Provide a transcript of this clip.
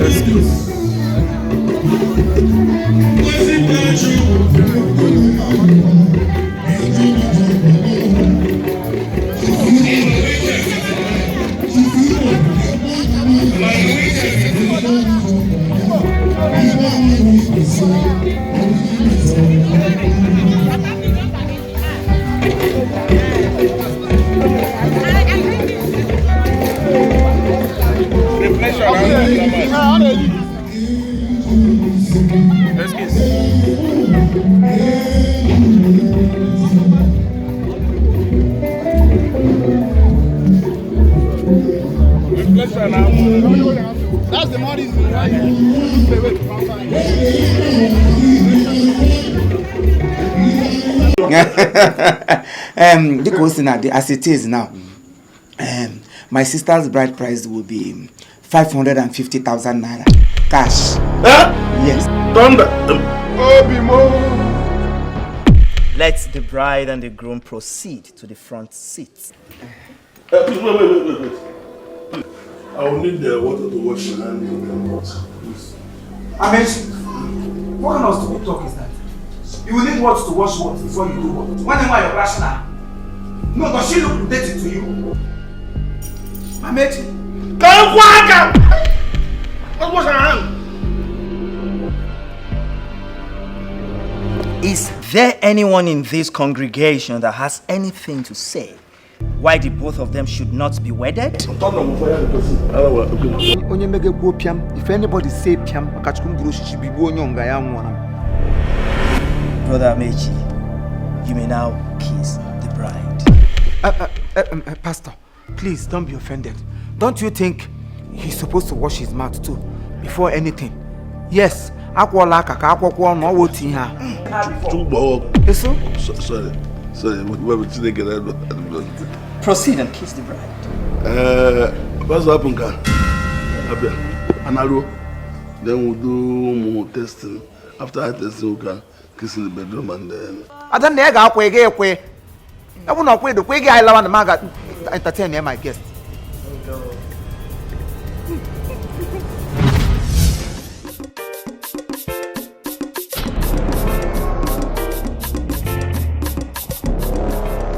Excuse. That's the more reason the question as it is now, my sister's bride price will be 550,000 naira cash. Huh? Yes. Thunder. Let the bride and the groom proceed to the front seat. Please, wait. I will need the water to wash my hands and water, please. What kind of stupid talk is that? You will need what to wash what before you do what? When am I your rational? No, does she look dirty to you? Amechi, Come back! Let's wash our hands. Is there anyone in this congregation that has anything to say why the both of them should not be wedded? If anybody say piam, Brother Amechi, you may now kiss the bride. Pastor, please don't be offended. Don't you think he's supposed to wash his mouth too before anything? Yes. Sorry. Proceed and kiss the bride. What's happened? Then we'll do more testing. After I testing, we can kiss in the bedroom and then. I don't know. I will not wait. The way I love the maga entertain my guest.